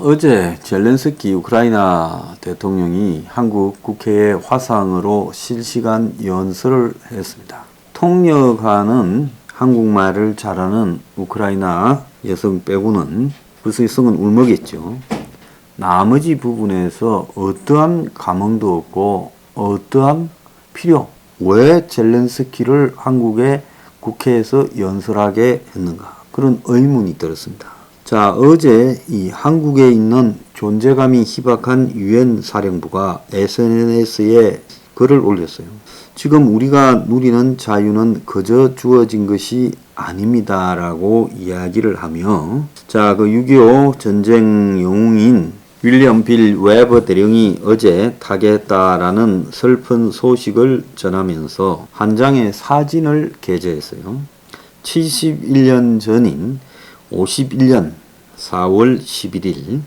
어제 젤렌스키 우크라이나 대통령이 한국 국회에 화상으로 실시간 연설을 했습니다. 통역하는 한국말을 잘하는 우크라이나 여성 빼고는 벌써 성은 울먹였죠. 나머지 부분에서 어떠한 감흥도 없고 어떠한 필요, 왜 젤렌스키를 한국의 국회에서 연설하게 했는가, 그런 의문이 들었습니다. 자, 어제 이 한국에 있는 존재감이 희박한 유엔 사령부가 SNS에 글을 올렸어요. 지금 우리가 누리는 자유는 그저 주어진 것이 아닙니다 라고 이야기를 하며, 자, 그 6.25 전쟁 영웅인 윌리엄 빌 웨버 대령이 어제 타계했다라는 슬픈 소식을 전하면서 한 장의 사진을 게재했어요. 71년 전인 51년 4월 11일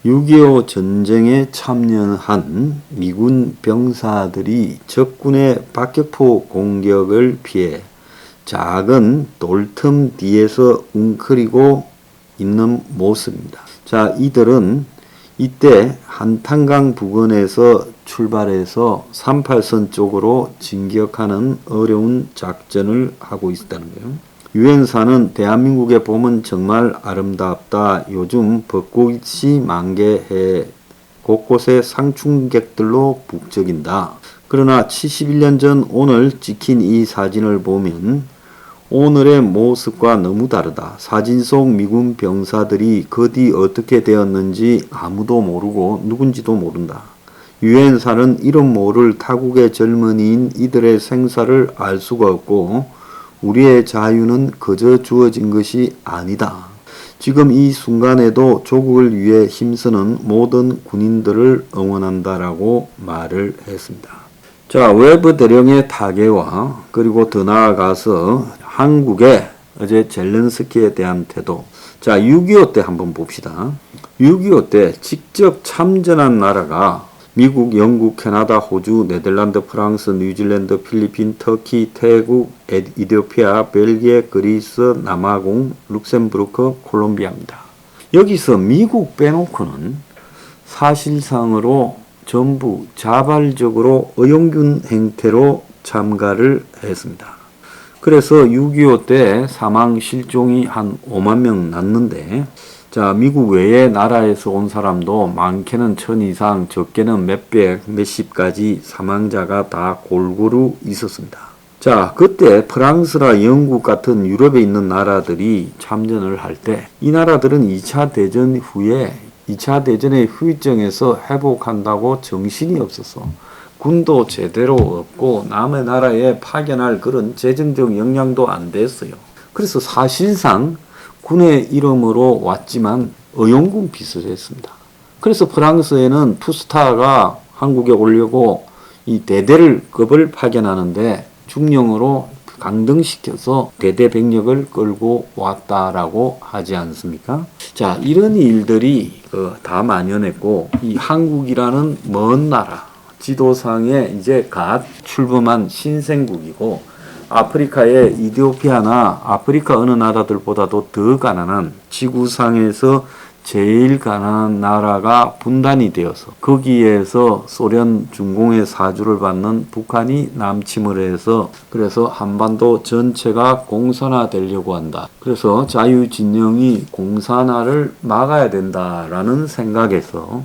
6.25 전쟁에 참여한 미군 병사들이 적군의 박격포 공격을 피해 작은 돌틈 뒤에서 웅크리고 있는 모습입니다. 자, 이들은 이때 한탄강 부근에서 출발해서 38선 쪽으로 진격하는 어려운 작전을 하고 있었다는 거예요. 유엔사는 대한민국에 보면 정말 아름답다. 요즘 벚꽃이 만개해 곳곳에 상충객들로 북적인다. 그러나 71년 전 오늘 찍힌 이 사진을 보면 오늘의 모습과 너무 다르다. 사진 속 미군 병사들이 그 뒤 어떻게 되었는지 아무도 모르고 누군지도 모른다. 유엔사는 이름 모를 타국의 젊은이인 이들의 생사를 알 수가 없고 우리의 자유는 그저 주어진 것이 아니다. 지금 이 순간에도 조국을 위해 힘쓰는 모든 군인들을 응원한다라고 말을 했습니다. 자, 웨버 대령의 타계와 그리고 더 나아가서 한국의 어제 젤렌스키에 대한 태도. 자, 6.25 때 한번 봅시다. 6.25 때 직접 참전한 나라가 미국, 영국, 캐나다, 호주, 네덜란드, 프랑스, 뉴질랜드, 필리핀, 터키, 태국, 이디오피아, 벨기에, 그리스, 남아공, 룩셈부르크, 콜롬비아입니다. 여기서 미국 빼놓고는 사실상으로 전부 자발적으로 의용군 행태로 참가를 했습니다. 그래서 6.25 때 사망 실종이 한 5만 명 났는데, 자, 미국 외의 나라에서 온 사람도 많게는 1000 이상, 적게는 몇백, 몇십까지 사망자가 다 골고루 있었습니다. 자, 그때 프랑스나 영국 같은 유럽에 있는 나라들이 참전을 할 때 이 나라들은 2차 대전 후에 2차 대전의 후유증에서 회복한다고 정신이 없었어. 군도 제대로 없고 남의 나라에 파견할 그런 재정적 역량도 안 됐어요. 그래서 사실상 군의 이름으로 왔지만 의용군 비슷했습니다. 그래서 프랑스에는 투스타가 한국에 오려고 이 대대를급을 파견하는데 중령으로 강등시켜서 대대 병력을 끌고 왔다라고 하지 않습니까? 자, 이런 일들이 다 만연했고, 이 한국이라는 먼 나라, 지도상에 이제 갓 출범한 신생국이고, 아프리카의 이디오피아나 아프리카 어느 나라들보다도 더 가난한, 지구상에서 제일 가난한 나라가 분단이 되어서 거기에서 소련 중공의 사주를 받는 북한이 남침을 해서 그래서 한반도 전체가 공산화되려고 한다. 그래서 자유진영이 공산화를 막아야 된다라는 생각에서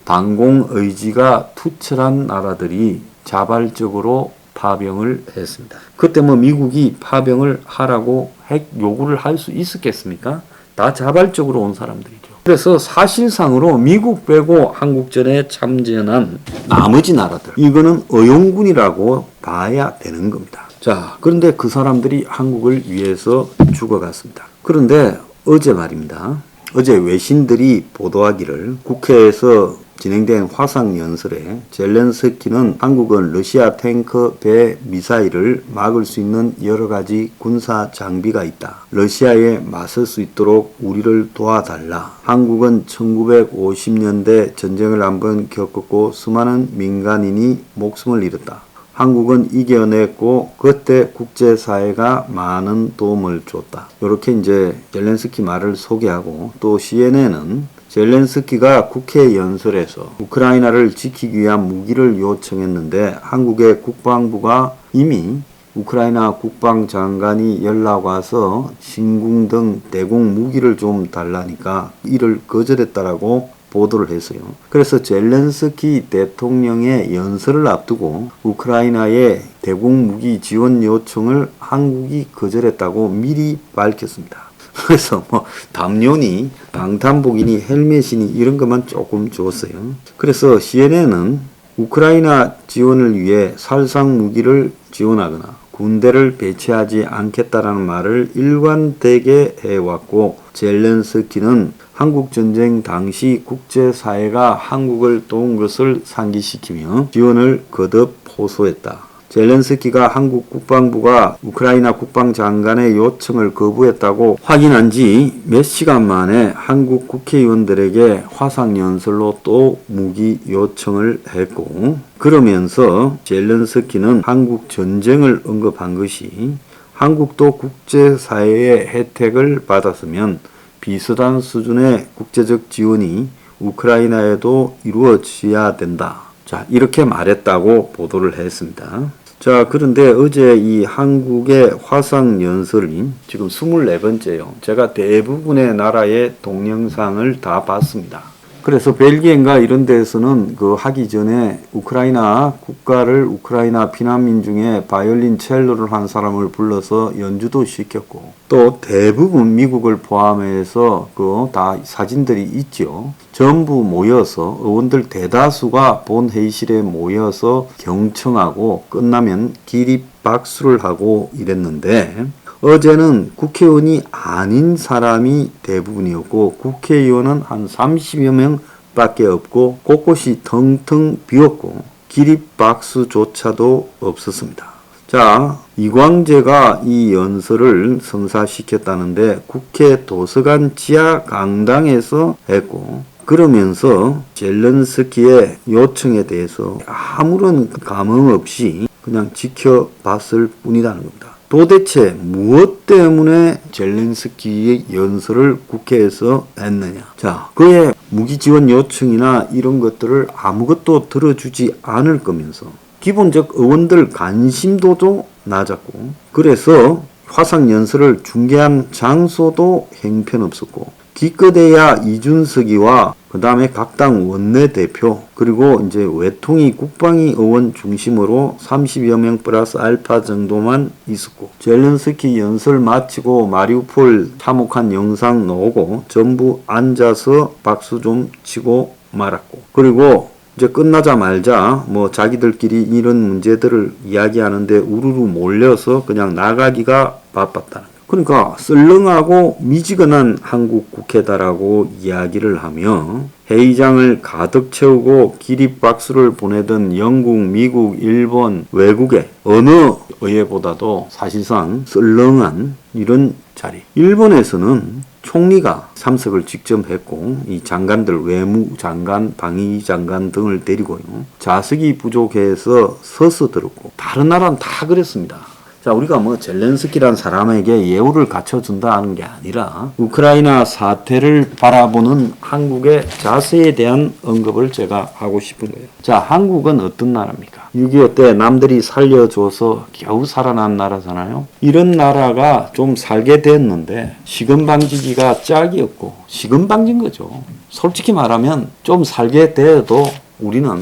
반공 의지가 투철한 나라들이 자발적으로 파병을 했습니다. 그때 뭐 미국이 파병을 하라고 핵 요구를 할 수 있었겠습니까? 다 자발적으로 온 사람들이죠. 그래서 사실상으로 미국 빼고 한국전에 참전한 나머지 나라들, 이거는 의용군이라고 봐야 되는 겁니다. 자, 그런데 그 사람들이 한국을 위해서 죽어갔습니다. 그런데 어제 말입니다. 어제 외신들이 보도하기를 국회에서 진행된 화상연설에 젤렌스키는 한국은 러시아 탱크, 배, 미사일을 막을 수 있는 여러 가지 군사 장비가 있다. 러시아에 맞설 수 있도록 우리를 도와달라. 한국은 1950년대 전쟁을 한번 겪었고 수많은 민간인이 목숨을 잃었다. 한국은 이겨냈고 그때 국제사회가 많은 도움을 줬다. 이렇게 이제 젤렌스키 말을 소개하고, 또 CNN은 젤렌스키가 국회 연설에서 우크라이나를 지키기 위한 무기를 요청했는데 한국의 국방부가 이미 우크라이나 국방장관이 연락 와서 진궁 등 대공 무기를 좀 달라니까 이를 거절했다라고 보도를 했어요. 그래서 젤렌스키 대통령의 연설을 앞두고 우크라이나의 대공 무기 지원 요청을 한국이 거절했다고 미리 밝혔습니다. 그래서 뭐 담요니 방탄복이니 헬멧이니 이런 것만 조금 줬어요. 그래서 CNN은 우크라이나 지원을 위해 살상 무기를 지원하거나 군대를 배치하지 않겠다라는 말을 일관되게 해왔고, 젤렌스키는 한국전쟁 당시 국제사회가 한국을 도운 것을 상기시키며 지원을 거듭 호소했다. 젤렌스키가 한국 국방부가 우크라이나 국방장관의 요청을 거부했다고 확인한 지 몇 시간 만에 한국 국회의원들에게 화상연설로 또 무기 요청을 했고, 그러면서 젤렌스키는 한국 전쟁을 언급한 것이 한국도 국제사회의 혜택을 받았으면 비슷한 수준의 국제적 지원이 우크라이나에도 이루어져야 된다. 자, 이렇게 말했다고 보도를 했습니다. 자, 그런데 어제 이 한국의 화상 연설이 지금 24번째요. 제가 대부분의 나라의 동영상을 다 봤습니다. 그래서 벨기에인가 이런 데에서는 그 하기 전에 우크라이나 국가를 우크라이나 피난민 중에 바이올린 첼로를 한 사람을 불러서 연주도 시켰고, 또 대부분 미국을 포함해서 그 다 사진들이 있죠. 전부 모여서 의원들 대다수가 본 회의실에 모여서 경청하고 끝나면 기립박수를 하고 이랬는데, 어제는 국회의원이 아닌 사람이 대부분이었고 국회의원은 한 30여 명 밖에 없고 곳곳이 텅텅 비었고 기립박수조차도 없었습니다. 자, 이광재가 이 연설을 성사시켰다는데 국회 도서관 지하 강당에서 했고, 그러면서 젤렌스키의 요청에 대해서 아무런 감흥 없이 그냥 지켜봤을 뿐이라는 겁니다. 도대체 무엇 때문에 젤렌스키의 연설을 국회에서 했느냐? 자, 그의 무기 지원 요청이나 이런 것들을 아무것도 들어주지 않을 거면서 기본적 의원들 관심도도 낮았고, 그래서 화상 연설을 중계한 장소도 형편없었고, 기껏해야 이준석이와 그 다음에 각 당 원내대표 그리고 이제 외통위 국방위 의원 중심으로 30여 명 플러스 알파 정도만 있었고, 젤렌스키 연설 마치고 마리우폴 참혹한 영상 나오고 전부 앉아서 박수 좀 치고 말았고, 그리고 이제 끝나자마자 뭐 자기들끼리 이런 문제들을 이야기하는데 우르르 몰려서 그냥 나가기가 바빴다는 거예요. 그러니까 썰렁하고 미지근한 한국 국회다라고 이야기를 하며 회의장을 가득 채우고 기립박수를 보내던 영국, 미국, 일본, 외국의 어느 의회보다도 사실상 썰렁한 이런 자리. 일본에서는 총리가 참석을 직접 했고, 이 장관들, 외무장관, 방위장관 등을 데리고요, 좌석이 부족해서 서서 들었고, 다른 나라는 다 그랬습니다. 자, 우리가 뭐 젤렌스키란 사람에게 예우를 갖춰준다는 게 아니라 우크라이나 사태를 바라보는 한국의 자세에 대한 언급을 제가 하고 싶은 거예요. 자, 한국은 어떤 나라입니까? 6.25 때 남들이 살려줘서 겨우 살아난 나라잖아요. 이런 나라가 좀 살게 됐는데 시금방지기가 짝이었고 시금방진 거죠. 솔직히 말하면 좀 살게 돼도 우리는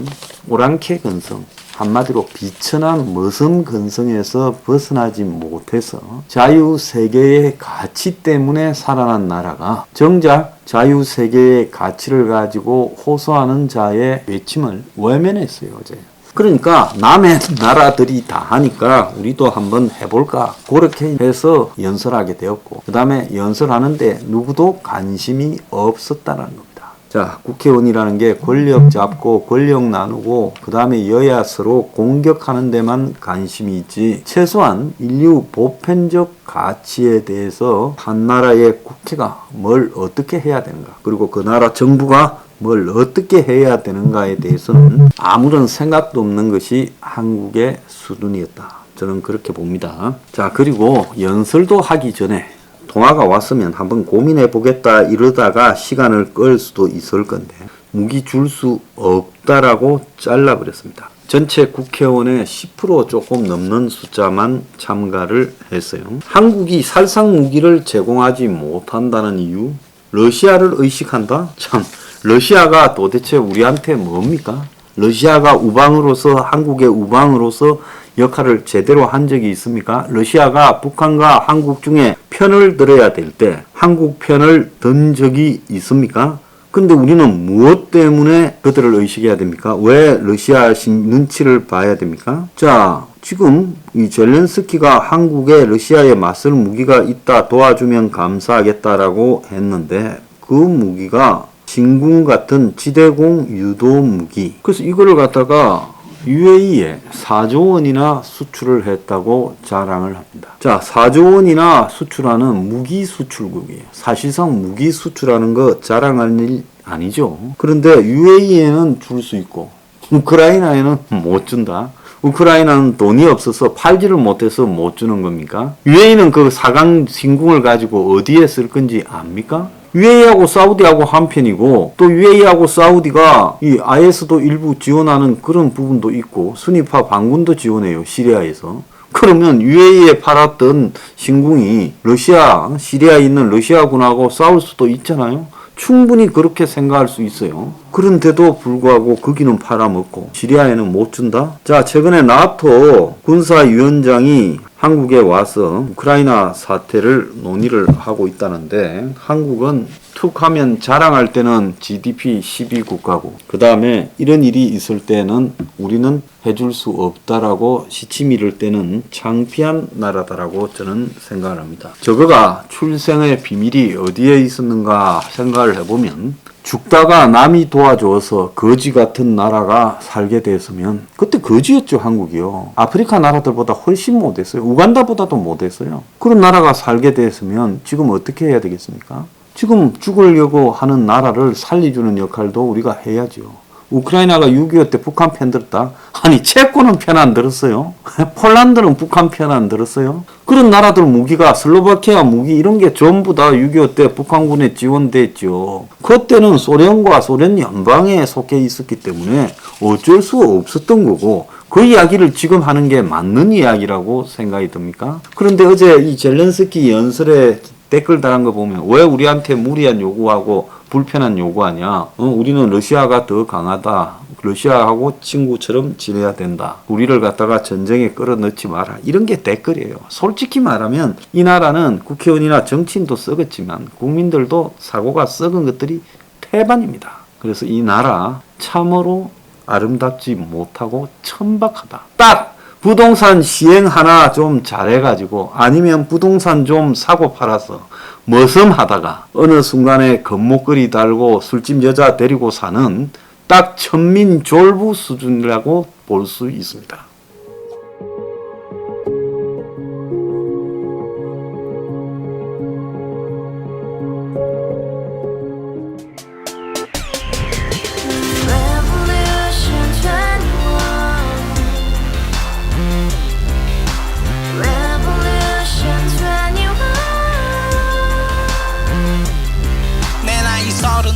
오랑캐 근성, 한마디로 비천한 머슴 근성에서 벗어나지 못해서 자유세계의 가치 때문에 살아난 나라가 정작 자유세계의 가치를 가지고 호소하는 자의 외침을 외면했어요, 어제. 그러니까 남의 나라들이 다 하니까 우리도 한번 해볼까, 그렇게 해서 연설하게 되었고, 그 다음에 연설하는데 누구도 관심이 없었다는 겁니다. 자, 국회의원이라는 게 권력 잡고 권력 나누고 그 다음에 여야 서로 공격하는 데만 관심이 있지, 최소한 인류 보편적 가치에 대해서 한 나라의 국회가 뭘 어떻게 해야 되는가, 그리고 그 나라 정부가 뭘 어떻게 해야 되는가에 대해서는 아무런 생각도 없는 것이 한국의 수준이었다. 저는 그렇게 봅니다. 자, 그리고 연설도 하기 전에 통화가 왔으면 한번 고민해 보겠다 이러다가 시간을 끌 수도 있을 건데 무기 줄 수 없다라고 잘라버렸습니다. 전체 국회의원의 10% 조금 넘는 숫자만 참가를 했어요. 한국이 살상 무기를 제공하지 못한다는 이유? 러시아를 의식한다? 참, 러시아가 도대체 우리한테 뭡니까? 러시아가 우방으로서 한국의 우방으로서 역할을 제대로 한 적이 있습니까? 러시아가 북한과 한국 중에 편을 들어야 될 때 한국 편을 든 적이 있습니까? 근데 우리는 무엇 때문에 그들을 의식해야 됩니까? 왜 러시아 눈치를 봐야 됩니까? 자, 지금 이 젤렌스키가 한국에 러시아에 맞설 무기가 있다 도와주면 감사하겠다라고 했는데 그 무기가 진궁 같은 지대공 유도 무기. 그래서 이거를 갖다가 UAE에 4조 원이나 수출을 했다고 자랑을 합니다. 자, 4조 원이나 수출하는 무기 수출국이에요. 사실상 무기 수출하는 거 자랑할 일 아니죠. 그런데 UAE에는 줄 수 있고 우크라이나에는 못 준다. 우크라이나는 돈이 없어서 팔지를 못해서 못 주는 겁니까? UAE는 그 4강 진궁을 가지고 어디에 쓸 건지 압니까? UAE하고 사우디하고 한편이고 또 UAE하고 사우디가 이 IS도 일부 지원하는 그런 부분도 있고 순위파 반군도 지원해요. 시리아에서. 그러면 UAE에 팔았던 진궁이 러시아, 시리아에 있는 러시아군하고 싸울 수도 있잖아요. 충분히 그렇게 생각할 수 있어요. 그런데도 불구하고 거기는 팔아먹고 시리아에는 못 준다? 자, 최근에 나토 군사위원장이 한국에 와서 우크라이나 사태를 논의를 하고 있다는데 한국은 툭 하면 자랑할 때는 GDP 12국가고 그 다음에 이런 일이 있을 때는 우리는 해줄 수 없다라고 시치 미를 때는 창피한 나라다라고 저는 생각을 합니다. 저거가 출생의 비밀이 어디에 있었는가 생각을 해보면 죽다가 남이 도와줘서 거지 같은 나라가 살게 됐으면 그때 거지였죠. 한국이요. 아프리카 나라들보다 훨씬 못했어요. 우간다보다도 못했어요. 그런 나라가 살게 됐으면 지금 어떻게 해야 되겠습니까? 지금 죽으려고 하는 나라를 살려주는 역할도 우리가 해야죠. 우크라이나가 6.25 때 북한 편 들었다? 아니 체코는 편 안 들었어요. 폴란드는 북한 편 안 들었어요. 그런 나라들 무기가 슬로바키아 무기 이런 게 전부 다 6.25 때 북한군에 지원됐죠. 그때는 소련과 소련 연방에 속해 있었기 때문에 어쩔 수 없었던 거고 그 이야기를 지금 하는 게 맞는 이야기라고 생각이 듭니까? 그런데 어제 이 젤렌스키 연설에 댓글 달한 거 보면 왜 우리한테 무리한 요구하고 불편한 요구하냐? 우리는 러시아가 더 강하다. 러시아하고 친구처럼 지내야 된다. 우리를 갖다가 전쟁에 끌어넣지 마라. 이런 게 댓글이에요. 솔직히 말하면 이 나라는 국회의원이나 정치인도 썩었지만 국민들도 사고가 썩은 것들이 태반입니다. 그래서 이 나라 참으로 아름답지 못하고 천박하다. 딱! 부동산 시행 하나 좀 잘해가지고 아니면 부동산 좀 사고 팔아서 머슴하다가 어느 순간에 금목걸이 달고 술집 여자 데리고 사는 딱 천민졸부 수준이라고 볼 수 있습니다.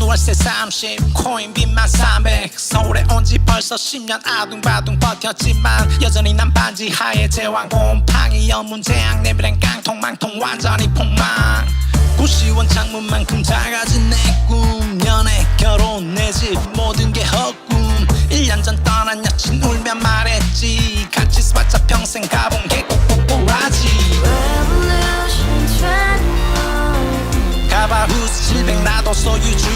월세 30 코인빚만 300 서울에 온 지 벌써 10년 아둥바둥 버텼지만 여전히 난 반지 하에 제왕 곰팡이 연문제약 내비랑 깡통망통 완전히 폭망 고시원 창문만큼 작아진 내 꿈 연애 결혼 내 집 모든 게 헛꿈 1년 전 떠난 여친 울며 말했지 같이 써봤자 평생 가본 게 꼭꼭꼭하지 가바후스 700 나도 소유주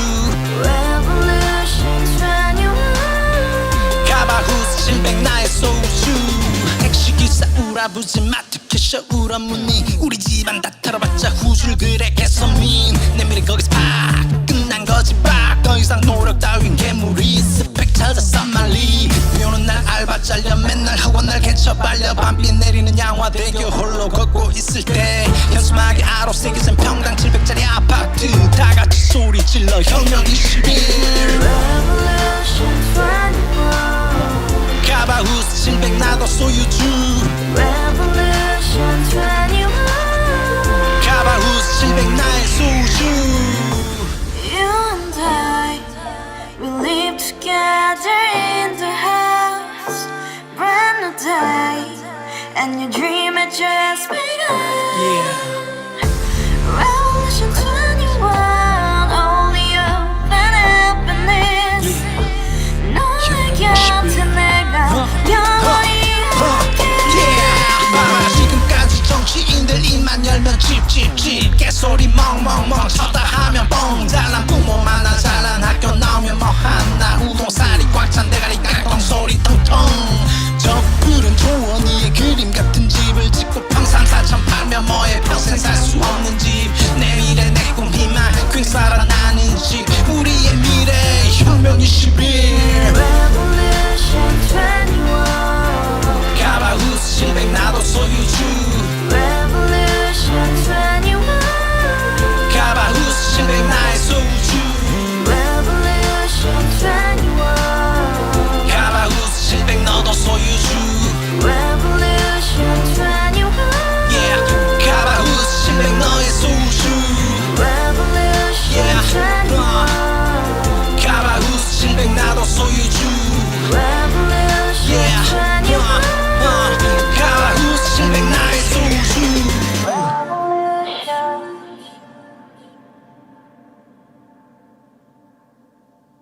가바후스 700 나의 소유주 택시기사 우라부지 마트캐셔 울어무니 우리 집안 다 털어봤자 후줄 그래 개선민 내 미래 거기서 팍 끝난 거지 팍 더 이상 노력 따윈 괴물이 스펙 찾아서 말리 비오는 날 알바 잘려 맨날 학원 날 개쳐 발려 밤비 내리는 양화대교 홀로 걷고 있을 때 현수막에 아로 새겨진 평당 700짜리 아파트 다같이 소리 질러 혁명 21 가바후스 700 나도 소유주 가바후스 and your dream had just begun. Yeah. Revolution 21, only open happiness. 너의 곁에 내가 영원히 함께. 지금까지 정치인들 입만 열면 찝찝찝 개소리 멍멍멍 쳤다 하면 뻥 잘난 부모 만나 잘난 학교